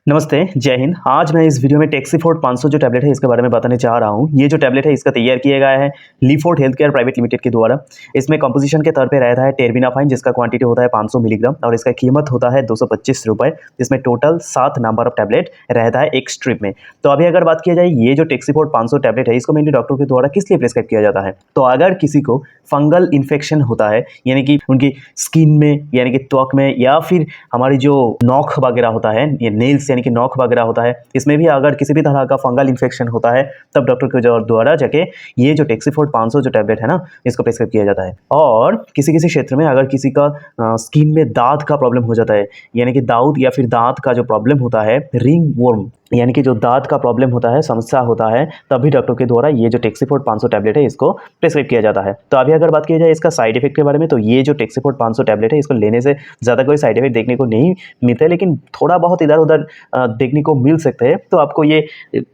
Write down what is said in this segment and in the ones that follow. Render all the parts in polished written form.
नमस्ते, जय हिंद। आज मैं इस वीडियो में टेक्सीफोर्ड 500 जो टैबलेट है इसके बारे में बताने जा रहा हूँ। ये जो टैबलेट है इसका तैयार किया गया है लीफोर्ड हेल्थकेयर प्राइवेट लिमिटेड के द्वारा। इसमें कंपोजिशन के तौर पे रहता है टेरबिनाफाइन जिसका क्वांटिटी होता है 500 मिलीग्राम और इसका कीमत होता है 225 रुपये। इसमें टोटल 7 नंबर ऑफ टैबलेट रहता है एक स्ट्रिप में। तो अभी अगर बात किया जाए ये जो टेक्सीफोर्ड 500 टैबलेट है इसको मेनली डॉक्टर के द्वारा किस लिए प्रिस्क्राइब किया जाता है। तो अगर किसी को फंगल इन्फेक्शन होता है यानी कि उनकी स्किन में यानी कि त्वक में या फिर हमारी जो नोख वगैरह होता है ये नेल्स यानी कि नोख वगैरह होता है, इसमें भी अगर किसी भी तरह का फंगल इन्फेक्शन होता है तब डॉक्टर के द्वारा जाके ये जो टेक्सीफोर्ड 500 जो टैबलेट है ना इसको प्रिस्क्राइब किया जाता है। और किसी किसी क्षेत्र में अगर किसी का स्किन में दांत का प्रॉब्लम हो जाता है यानी कि दाऊद या फिर दांत का जो प्रॉब्लम होता है रिंग वर्म यानी कि जो दांत का प्रॉब्लम होता है समस्या होता है तभी डॉक्टर के द्वारा ये जो टेक्सीफोर्ड 500 टैबलेट है इसको प्रिस्क्राइब किया जाता है। तो अभी अगर बात की जाए इसका साइड इफेक्ट के बारे में तो ये जो टेक्सीफोर्ड 500 टैबलेट है इसको लेने से ज़्यादा कोई साइड इफेक्ट देखने को नहीं मिलते, लेकिन थोड़ा बहुत इधर उधर देखने को मिल सकते हैं। तो आपको ये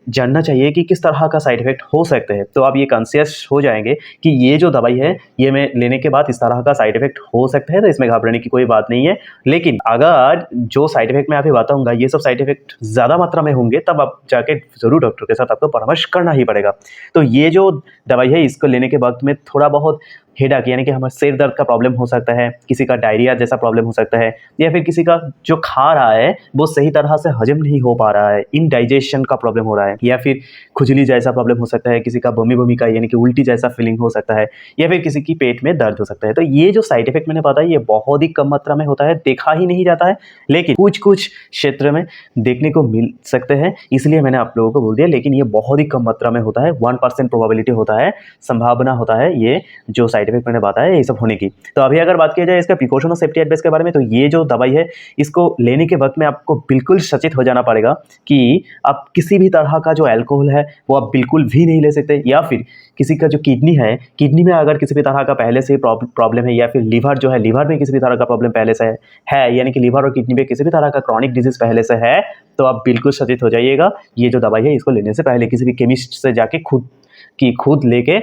जानना चाहिए कि किस तरह का साइड इफेक्ट हो सकते हैं, तो आप ये कॉन्शियस हो जाएंगे कि ये जो दवाई है ये मैं लेने के बाद इस तरह का साइड इफेक्ट हो सकता है, तो इसमें घबराने की कोई बात नहीं है। लेकिन अगर जो साइड इफेक्ट मैं अभी बताऊंगा ये सब साइड इफेक्ट ज़्यादा मात्रा में होंगे तब आप जाके जरूर डॉक्टर के साथ आपको परामर्श करना ही पड़ेगा। तो ये जो दवाई है इसको लेने के वक्त में थोड़ा बहुत हेडेक यानी कि हमारे सिर दर्द का प्रॉब्लम हो सकता है, किसी का डायरिया जैसा प्रॉब्लम हो सकता है, या फिर किसी का जो खा रहा है वो सही तरह से हजम नहीं हो पा रहा है, इनडाइजेशन का प्रॉब्लम हो रहा है, या फिर खुजली जैसा प्रॉब्लम हो सकता है, किसी का बमी बमी का यानी कि उल्टी जैसा फीलिंग हो सकता है, या फिर किसी की पेट में दर्द हो सकता है। तो ये जो साइड इफेक्ट मैंने बताया ये बहुत ही कम मात्रा में होता है, देखा ही नहीं जाता है, लेकिन कुछ कुछ क्षेत्र में देखने को मिल सकते हैं, इसलिए मैंने आप लोगों को बोल दिया। लेकिन ये बहुत ही कम मात्रा में होता है, 1% प्रोबेबिलिटी होता है, संभावना होता है ये जो साइड इफेक्ट मैंने बताया ये सब होने की। तो अभी अगर बात किया जाए इसका प्रिकॉशन और सेफ्टी एडवाइस के बारे में तो ये जो दवाई है इसको लेने के वक्त में आपको बिल्कुल सचेत हो जाना पड़ेगा कि आप किसी भी तरह का जो अल्कोहल है वो आप बिल्कुल भी नहीं ले सकते, या फिर किसी का जो किडनी है किडनी में अगर किसी भी तरह का पहले से प्रॉब्लम है, या फिर लीवर जो है लीवर में किसी भी तरह का प्रॉब्लम पहले से है यानी कि लीवर और किडनी में किसी भी तरह का क्रॉनिक डिजीज पहले से है तो आप बिल्कुल सचेत हो जाइएगा। ये जो दवाई है इसको लेने से पहले किसी भी केमिस्ट से जाके खुद लेके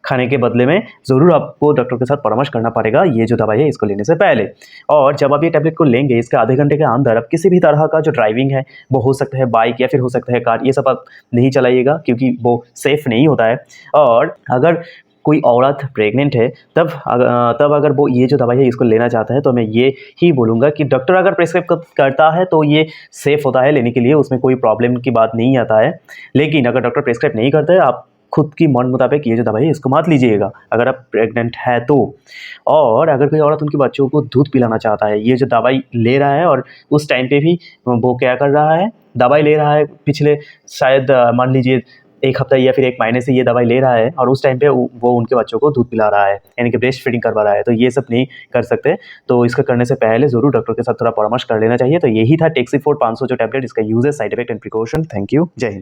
खाने के बदले में ज़रूर आपको डॉक्टर के साथ परामर्श करना पड़ेगा ये जो दवाई है इसको लेने से पहले। और जब आप ये टैबलेट को लेंगे इसके आधे घंटे के अंदर आप किसी भी तरह का जो ड्राइविंग है वो हो सकता है बाइक या फिर हो सकता है कार, ये सब आप नहीं चलाइएगा क्योंकि वो सेफ़ नहीं होता है। और अगर कोई औरत प्रेग्नेंट है तब अगर वो ये जो दवाई है इसको लेना चाहता है तो मैं ये ही बोलूँगा कि डॉक्टर अगर प्रिस्क्राइब करता है तो ये सेफ़ होता है लेने के लिए, उसमें कोई प्रॉब्लम की बात नहीं आता है। लेकिन अगर डॉक्टर प्रिस्क्राइब नहीं करता है आप खुद की मन मुताबिक ये जो दवाई है इसको मत लीजिएगा अगर आप प्रेग्नेंट है तो। और अगर कोई औरत उनके बच्चों को दूध पिलाना चाहता है, ये जो दवाई ले रहा है और उस टाइम पे भी वो क्या कर रहा है दवाई ले रहा है, पिछले शायद मान लीजिए 1 हफ्ता या फिर 1 महीने से ये दवाई ले रहा है और उस टाइम पे वो उनके बच्चों को दूध पिला रहा है यानी कि ब्रेस्ट फीडिंग करवा रहा है, तो ये सब नहीं कर सकते। तो इसका करने से पहले ज़रूर डॉक्टर के साथ थोड़ा परामर्श कर लेना चाहिए। तो यही था टेक्सीफोर्ड 500 जो टैबलेट, इसका uses, side effect and precaution. Thank you, जय हिंद।